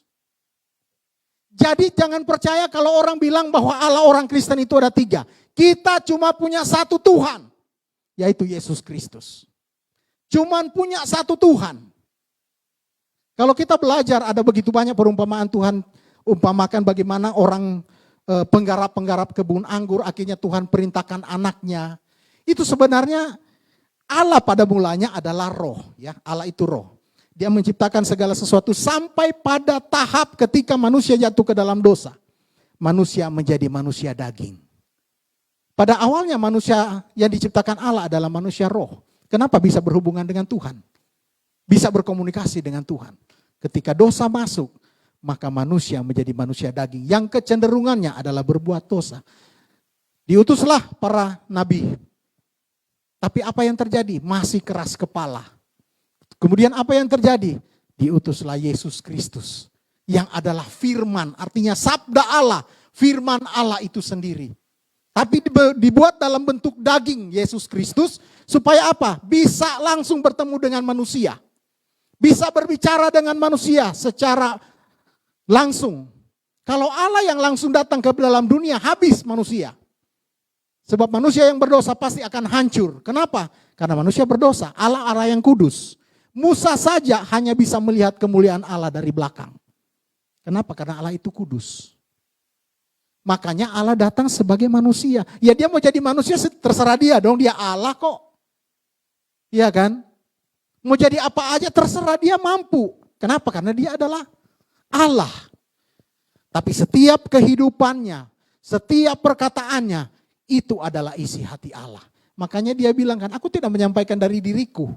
Jadi jangan percaya kalau orang bilang bahwa Allah orang Kristen itu ada 3. Kita cuma punya satu Tuhan, yaitu Yesus Kristus. Cuman punya satu Tuhan. Kalau kita belajar ada begitu banyak perumpamaan Tuhan, umpamakan bagaimana orang penggarap-penggarap kebun anggur, akhirnya Tuhan perintahkan anaknya. Itu sebenarnya Allah pada mulanya adalah roh, ya. Allah itu roh. Dia menciptakan segala sesuatu sampai pada tahap ketika manusia jatuh ke dalam dosa. Manusia menjadi manusia daging. Pada awalnya manusia yang diciptakan Allah adalah manusia roh. Kenapa bisa berhubungan dengan Tuhan? Bisa berkomunikasi dengan Tuhan. Ketika dosa masuk, maka manusia menjadi manusia daging. Yang kecenderungannya adalah berbuat dosa. Diutuslah para nabi. Tapi apa yang terjadi? Masih keras kepala. Kemudian apa yang terjadi? Diutuslah Yesus Kristus. Yang adalah firman, artinya sabda Allah. Firman Allah itu sendiri. Tapi dibuat dalam bentuk daging Yesus Kristus. Supaya apa? Bisa langsung bertemu dengan manusia. Bisa berbicara dengan manusia secara langsung. Kalau Allah yang langsung datang ke dalam dunia, habis manusia. Sebab manusia yang berdosa pasti akan hancur. Kenapa? Karena manusia berdosa. Allah yang kudus. Musa saja hanya bisa melihat kemuliaan Allah dari belakang. Kenapa? Karena Allah itu kudus. Makanya Allah datang sebagai manusia. Ya dia mau jadi manusia terserah dia dong, dia Allah kok. Iya kan? Mau jadi apa aja terserah dia mampu. Kenapa? Karena dia adalah Allah. Tapi setiap kehidupannya, setiap perkataannya, itu adalah isi hati Allah. Makanya dia bilang kan, aku tidak menyampaikan dari diriku.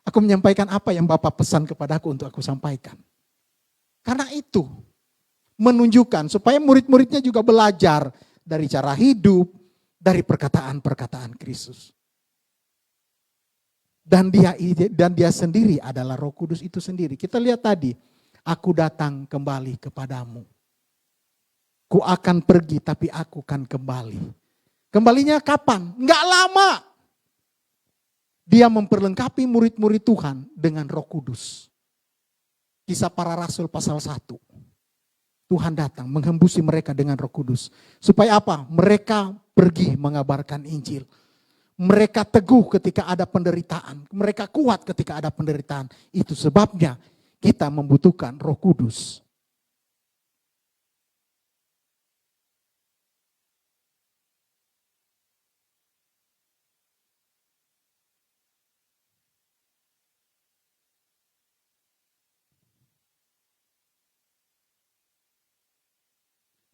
Aku menyampaikan apa yang Bapak pesan kepadaku untuk aku sampaikan. Karena itu menunjukkan supaya murid-muridnya juga belajar dari cara hidup, dari perkataan-perkataan Kristus. Dan dia sendiri adalah Roh Kudus itu sendiri. Kita lihat tadi, aku datang kembali kepadamu. Ku akan pergi tapi aku akan kembali. Kembalinya kapan? Enggak lama. Dia memperlengkapi murid-murid Tuhan dengan Roh Kudus. Kisah para Rasul pasal 1. Tuhan datang menghembusi mereka dengan Roh Kudus. Supaya apa? Mereka pergi mengabarkan Injil. Mereka teguh ketika ada penderitaan. Mereka kuat ketika ada penderitaan. Itu sebabnya kita membutuhkan Roh Kudus.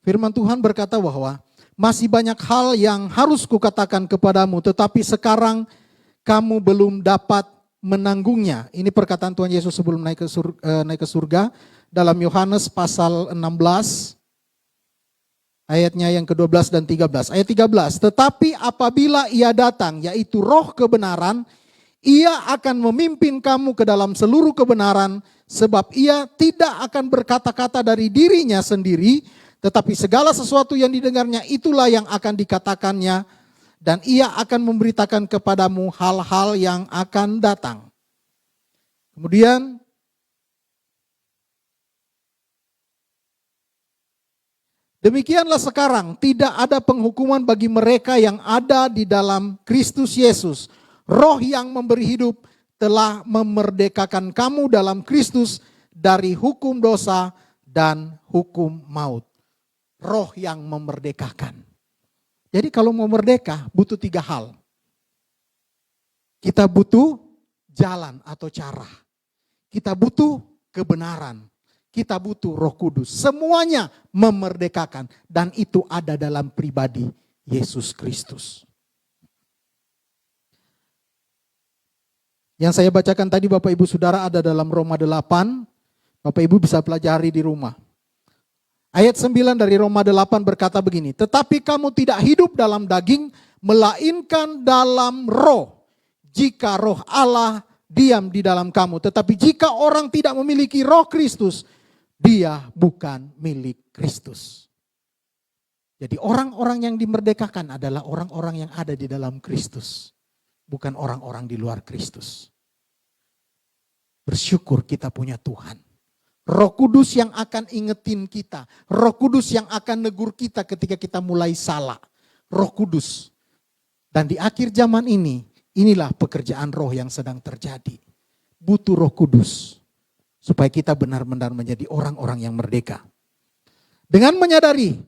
Firman Tuhan berkata bahwa masih banyak hal yang harus kukatakan kepadamu, tetapi sekarang kamu belum dapat menanggungnya. Ini perkataan Tuhan Yesus sebelum naik ke surga dalam Yohanes pasal 16 ayatnya yang ke-12 dan 13. Ayat 13, tetapi apabila ia datang, yaitu roh kebenaran, ia akan memimpin kamu ke dalam seluruh kebenaran, sebab ia tidak akan berkata-kata dari dirinya sendiri, tetapi segala sesuatu yang didengarnya itulah yang akan dikatakannya, dan ia akan memberitakan kepadamu hal-hal yang akan datang. Kemudian demikianlah sekarang tidak ada penghukuman bagi mereka yang ada di dalam Kristus Yesus. Roh yang memberi hidup telah memerdekakan kamu dalam Kristus dari hukum dosa dan hukum maut. Roh yang memerdekakan. Jadi kalau mau merdeka butuh 3 hal. Kita butuh jalan atau cara. Kita butuh kebenaran. Kita butuh Roh Kudus. Semuanya memerdekakan. Dan itu ada dalam pribadi Yesus Kristus. Yang saya bacakan tadi Bapak Ibu Saudara ada dalam Roma 8. Bapak Ibu bisa pelajari di rumah. Ayat 9 dari Roma 8 berkata begini, tetapi kamu tidak hidup dalam daging, melainkan dalam roh. Jika roh Allah diam di dalam kamu. Tetapi jika orang tidak memiliki roh Kristus, dia bukan milik Kristus. Jadi orang-orang yang dimerdekakan adalah orang-orang yang ada di dalam Kristus. Bukan orang-orang di luar Kristus. Bersyukur kita punya Tuhan. Roh Kudus yang akan ingetin kita. Roh Kudus yang akan negur kita ketika kita mulai salah. Roh Kudus. Dan di akhir zaman ini, inilah pekerjaan roh yang sedang terjadi. Butuh Roh Kudus. Supaya kita benar-benar menjadi orang-orang yang merdeka. Dengan menyadari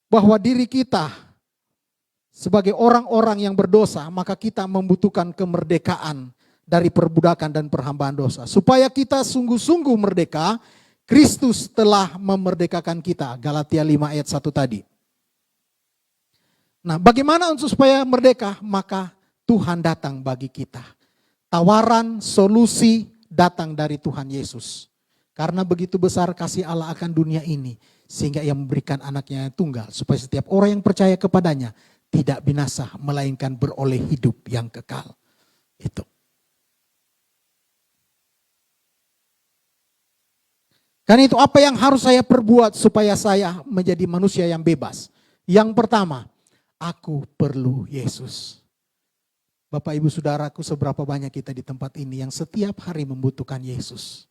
bahwa diri kita sebagai orang-orang yang berdosa, maka kita membutuhkan kemerdekaan dari perbudakan dan perhambaan dosa. Supaya kita sungguh-sungguh merdeka, Kristus telah memerdekakan kita. Galatia 5 ayat 1 tadi. Nah, bagaimana untuk supaya merdeka? Maka Tuhan datang bagi kita. Tawaran, solusi datang dari Tuhan Yesus. Karena begitu besar kasih Allah akan dunia ini, sehingga Ia memberikan anaknya yang tunggal, supaya setiap orang yang percaya kepadanya tidak binasa, melainkan beroleh hidup yang kekal. Itu. Karena itu apa yang harus saya perbuat supaya saya menjadi manusia yang bebas? Yang pertama, aku perlu Yesus. Bapak Ibu Saudaraku, seberapa banyak kita di tempat ini yang setiap hari membutuhkan Yesus?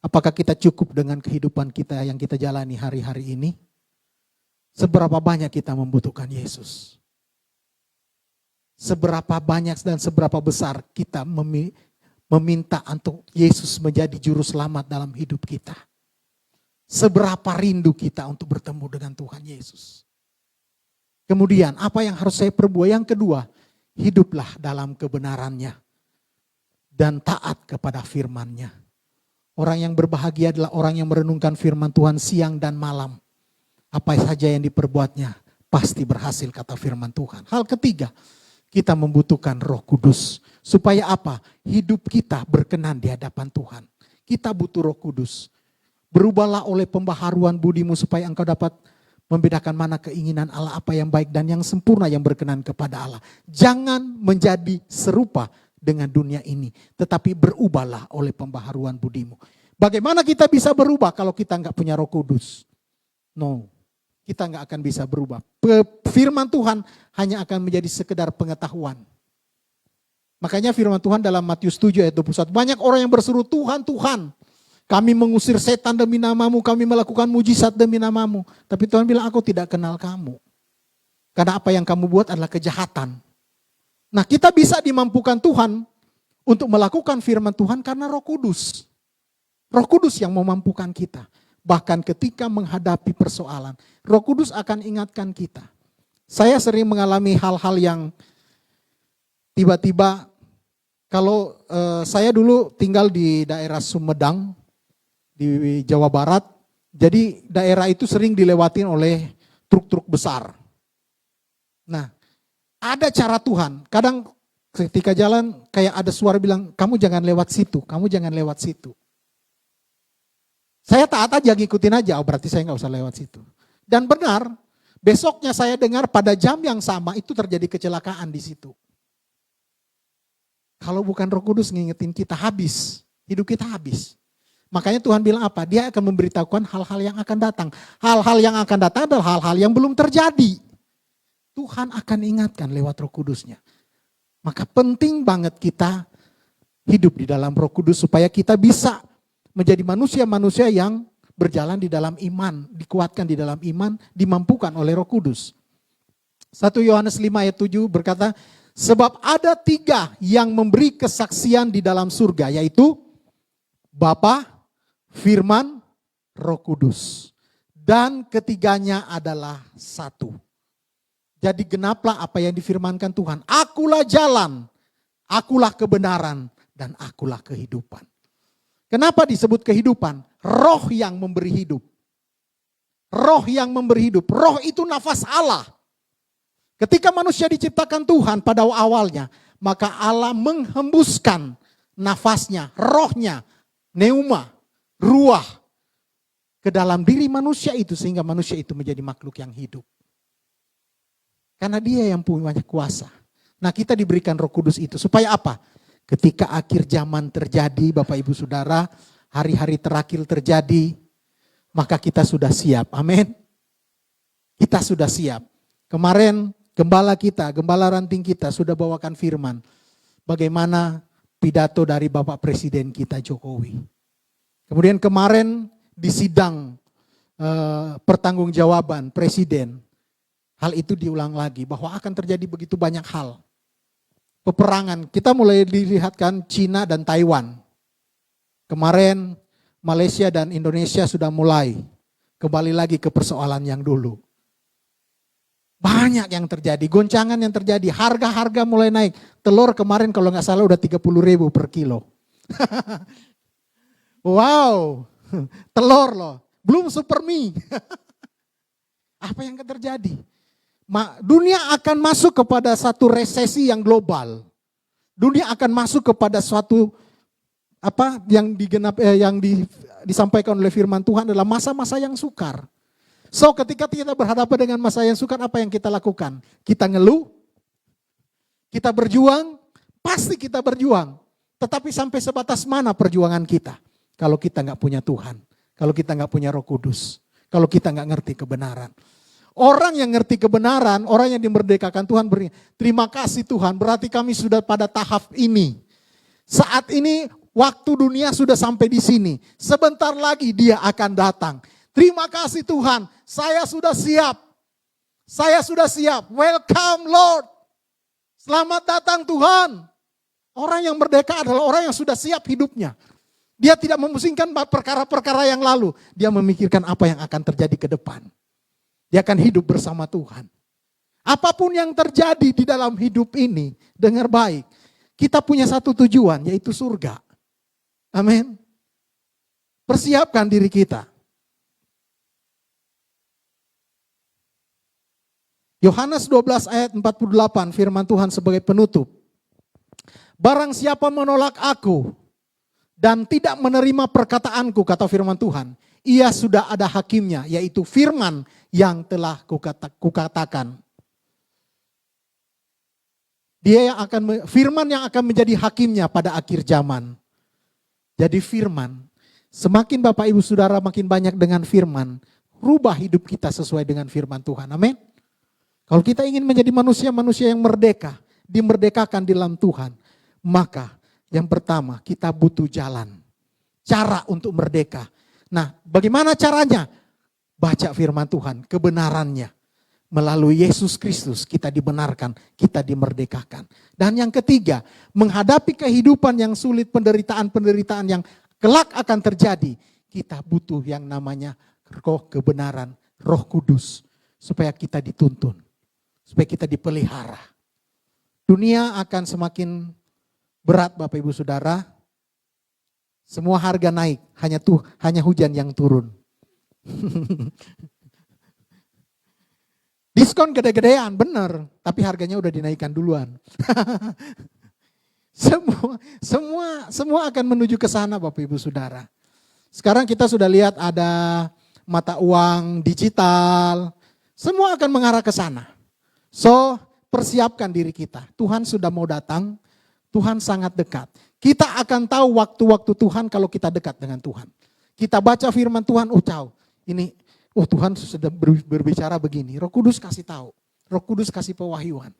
Apakah kita cukup dengan kehidupan kita yang kita jalani hari-hari ini? Seberapa banyak kita membutuhkan Yesus? Seberapa banyak dan seberapa besar kita meminta untuk Yesus menjadi juru selamat dalam hidup kita? Seberapa rindu kita untuk bertemu dengan Tuhan Yesus. Kemudian apa yang harus saya perbuat? Yang kedua, hiduplah dalam kebenarannya. Dan taat kepada firman-Nya. Orang yang berbahagia adalah orang yang merenungkan firman Tuhan siang dan malam. Apa saja yang diperbuatnya pasti berhasil, kata firman Tuhan. Hal ketiga, kita membutuhkan Roh Kudus. Supaya apa? Hidup kita berkenan di hadapan Tuhan. Kita butuh Roh Kudus. Berubahlah oleh pembaharuan budimu supaya engkau dapat membedakan mana keinginan Allah, apa yang baik dan yang sempurna yang berkenan kepada Allah. Jangan menjadi serupa dengan dunia ini, tetapi berubahlah oleh pembaharuan budimu. Bagaimana kita bisa berubah kalau kita nggak punya Roh Kudus? No, kita nggak akan bisa berubah. Firman Tuhan hanya akan menjadi sekedar pengetahuan. Makanya firman Tuhan dalam Matius 7 ayat 21, banyak orang yang berseru, Tuhan, Tuhan, kami mengusir setan demi namamu, kami melakukan mujizat demi namamu. Tapi Tuhan bilang, aku tidak kenal kamu. Karena apa yang kamu buat adalah kejahatan. Nah, kita bisa dimampukan Tuhan untuk melakukan firman Tuhan karena Roh Kudus. Roh Kudus yang memampukan kita. Bahkan ketika menghadapi persoalan, Roh Kudus akan ingatkan kita. Saya sering mengalami hal-hal yang tiba-tiba, kalau saya dulu tinggal di daerah Sumedang, di Jawa Barat, jadi daerah itu sering dilewatin oleh truk-truk besar. Nah, ada cara Tuhan, kadang ketika jalan kayak ada suara bilang, kamu jangan lewat situ, kamu jangan lewat situ. Saya taat aja, ngikutin aja, oh berarti saya nggak usah lewat situ. Dan benar, besoknya saya dengar pada jam yang sama itu terjadi kecelakaan di situ. Kalau bukan Roh Kudus ngingetin kita, habis, hidup kita habis. Makanya Tuhan bilang apa? Dia akan memberitahukan hal-hal yang akan datang. Hal-hal yang akan datang adalah hal-hal yang belum terjadi. Tuhan akan ingatkan lewat Roh Kudusnya. Maka penting banget kita hidup di dalam Roh Kudus supaya kita bisa menjadi manusia-manusia yang berjalan di dalam iman, dikuatkan di dalam iman, dimampukan oleh Roh Kudus. 1 Yohanes 5 ayat 7 berkata, sebab ada 3 yang memberi kesaksian di dalam surga, yaitu Bapa, Firman, Roh Kudus. Dan ketiganya adalah satu. Jadi genaplah apa yang difirmankan Tuhan. Akulah jalan, akulah kebenaran, dan akulah kehidupan. Kenapa disebut kehidupan? Roh yang memberi hidup. Roh yang memberi hidup. Roh itu nafas Allah. Ketika manusia diciptakan Tuhan pada awalnya, maka Allah menghembuskan nafasnya, rohnya, pneuma, ruah ke dalam diri manusia itu sehingga manusia itu menjadi makhluk yang hidup. Karena dia yang punya banyak kuasa. Nah, kita diberikan Roh Kudus itu supaya apa? Ketika akhir zaman terjadi, Bapak Ibu Saudara, hari-hari terakhir terjadi, maka kita sudah siap. Amin. Kita sudah siap. Kemarin gembala kita, gembala ranting kita sudah bawakan firman. Bagaimana pidato dari Bapak Presiden kita Jokowi. Kemudian kemarin di sidang pertanggungjawaban Presiden, hal itu diulang lagi bahwa akan terjadi begitu banyak hal. Peperangan, kita mulai dilihatkan Cina dan Taiwan. Kemarin Malaysia dan Indonesia sudah mulai kembali lagi ke persoalan yang dulu. Banyak yang terjadi, goncangan yang terjadi, harga-harga mulai naik. Telur kemarin kalau nggak salah udah 30.000 per kilo. Wow, telur loh, belum super mie. Apa yang akan terjadi? Dunia akan masuk kepada satu resesi yang global. Dunia akan masuk kepada suatu yang disampaikan oleh firman Tuhan adalah masa-masa yang sukar. So ketika kita berhadapan dengan masa yang sukar, apa yang kita lakukan? Kita ngeluh, kita berjuang, pasti kita berjuang. Tetapi sampai sebatas mana perjuangan kita? Kalau kita nggak punya Tuhan, kalau kita nggak punya Roh Kudus, kalau kita nggak ngerti kebenaran. Orang yang ngerti kebenaran, orang yang dimerdekakan Tuhan terima kasih Tuhan, berarti kami sudah pada tahap ini. Saat ini waktu dunia sudah sampai di sini. Sebentar lagi Dia akan datang. Terima kasih Tuhan, saya sudah siap. Saya sudah siap. Welcome Lord. Selamat datang Tuhan. Orang yang merdeka adalah orang yang sudah siap hidupnya. Dia tidak memusingkan perkara-perkara yang lalu. Dia memikirkan apa yang akan terjadi ke depan. Dia akan hidup bersama Tuhan. Apapun yang terjadi di dalam hidup ini, dengar baik. Kita punya satu tujuan, yaitu surga. Amin. Persiapkan diri kita. Yohanes 12 ayat 48 firman Tuhan sebagai penutup. Barang siapa menolak aku dan tidak menerima perkataanku, kata firman Tuhan, ia sudah ada hakimnya, yaitu firman yang telah kukatakan. Firman yang akan menjadi hakimnya pada akhir zaman. Jadi firman, semakin Bapak Ibu Saudara makin banyak dengan firman, rubah hidup kita sesuai dengan firman Tuhan. Amin. Kalau kita ingin menjadi manusia-manusia yang merdeka, dimerdekakan di dalam Tuhan, maka yang pertama kita butuh jalan. Cara untuk merdeka. Nah, bagaimana caranya? Baca firman Tuhan, kebenarannya. Melalui Yesus Kristus kita dibenarkan, kita dimerdekakan. Dan yang ketiga, menghadapi kehidupan yang sulit, penderitaan-penderitaan yang kelak akan terjadi, kita butuh yang namanya roh kebenaran, Roh Kudus. Supaya kita dituntun, supaya kita dipelihara. Dunia akan semakin berat Bapak Ibu Saudara. Semua harga naik, hanya hujan yang turun. Diskon gede-gedean, benar, tapi harganya udah dinaikkan duluan. Semua akan menuju ke sana Bapak Ibu Saudara. Sekarang kita sudah lihat ada mata uang digital, semua akan mengarah ke sana. So, persiapkan diri kita. Tuhan sudah mau datang, Tuhan sangat dekat. Kita akan tahu waktu-waktu Tuhan kalau kita dekat dengan Tuhan. Kita baca firman Tuhan, Tuhan sudah berbicara begini. Roh Kudus kasih tahu. Roh Kudus kasih pewahyuan.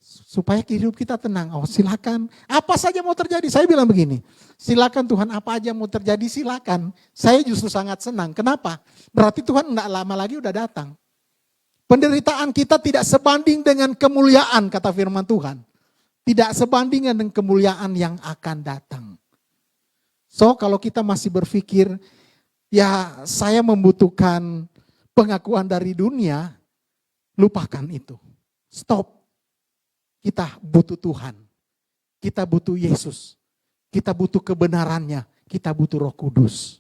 Supaya hidup kita tenang. Silakan. Apa saja mau terjadi. Saya bilang begini. Silakan Tuhan, apa aja mau terjadi silakan. Saya justru sangat senang. Kenapa? Berarti Tuhan enggak lama lagi udah datang. Penderitaan kita tidak sebanding dengan kemuliaan, kata firman Tuhan. Tidak sebanding dengan kemuliaan yang akan datang. So, kalau kita masih berpikir, ya saya membutuhkan pengakuan dari dunia, lupakan itu. Stop. Kita butuh Tuhan. Kita butuh Yesus. Kita butuh kebenarannya. Kita butuh Roh Kudus.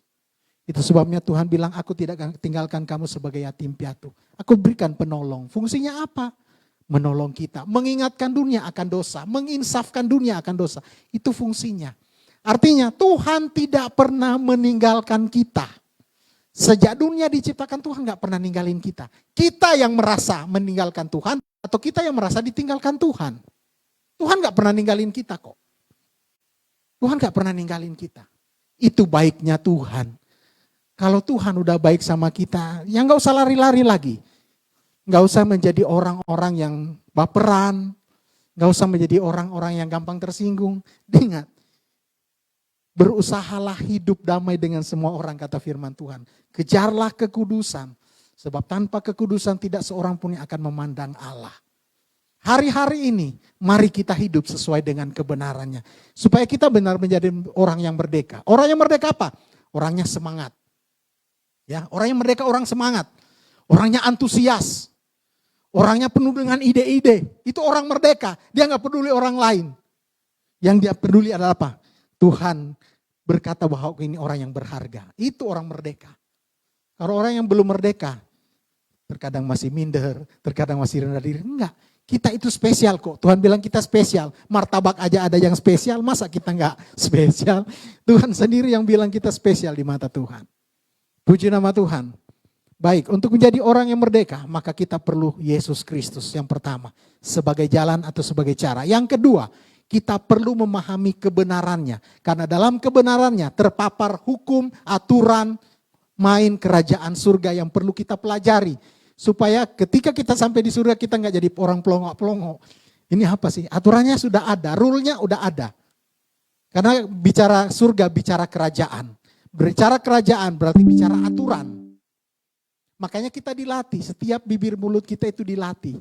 Itu sebabnya Tuhan bilang, aku tidak akan tinggalkan kamu sebagai yatim piatu. Aku berikan penolong. Fungsinya apa? Menolong kita. Mengingatkan dunia akan dosa. Menginsafkan dunia akan dosa. Itu fungsinya. Artinya Tuhan tidak pernah meninggalkan kita. Sejak dunia diciptakan Tuhan gak pernah ninggalin kita. Kita yang merasa meninggalkan Tuhan atau kita yang merasa ditinggalkan Tuhan. Tuhan gak pernah ninggalin kita kok. Tuhan gak pernah ninggalin kita. Itu baiknya Tuhan. Kalau Tuhan udah baik sama kita, ya gak usah lari-lari lagi. Gak usah menjadi orang-orang yang baperan, Gak usah menjadi orang-orang yang gampang tersinggung. Ingat, berusahalah hidup damai dengan semua orang, kata firman Tuhan. Kejarlah kekudusan, sebab tanpa kekudusan tidak seorang pun yang akan memandang Allah. Hari-hari ini, mari kita hidup sesuai dengan kebenarannya. Supaya kita benar menjadi orang yang merdeka. Orang yang merdeka apa? Orangnya semangat. Ya, orang yang merdeka orang semangat. Orangnya antusias. Orangnya penuh dengan ide-ide. Itu orang merdeka. Dia gak peduli orang lain. Yang dia peduli adalah apa? Tuhan berkata bahwa ini orang yang berharga. Itu orang merdeka. Kalau orang yang belum merdeka, terkadang masih minder, terkadang masih rendah diri. Enggak, kita itu spesial kok. Tuhan bilang kita spesial. Martabak aja ada yang spesial, masa kita enggak spesial? Tuhan sendiri yang bilang kita spesial di mata Tuhan. Puji nama Tuhan. Baik, untuk menjadi orang yang merdeka, maka kita perlu Yesus Kristus yang pertama. Sebagai jalan atau sebagai cara. Yang kedua, kita perlu memahami kebenarannya. Karena dalam kebenarannya terpapar hukum, aturan, main kerajaan surga yang perlu kita pelajari. Supaya ketika kita sampai di surga kita nggak jadi orang pelongo-pelongo. Ini apa sih? Aturannya sudah ada, rule-nya udah ada. Karena bicara surga, bicara kerajaan. Bicara kerajaan berarti bicara aturan. Makanya kita dilatih, setiap bibir mulut kita itu dilatih.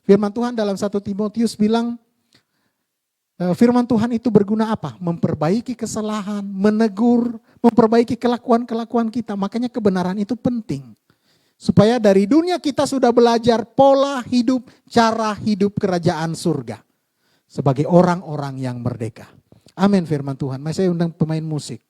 Firman Tuhan dalam 1 Timotius bilang, firman Tuhan itu berguna apa? Memperbaiki kesalahan, menegur, memperbaiki kelakuan-kelakuan kita. Makanya kebenaran itu penting. Supaya dari dunia kita sudah belajar pola hidup, cara hidup kerajaan surga. Sebagai orang-orang yang merdeka. Amin firman Tuhan. Mari saya undang pemain musik.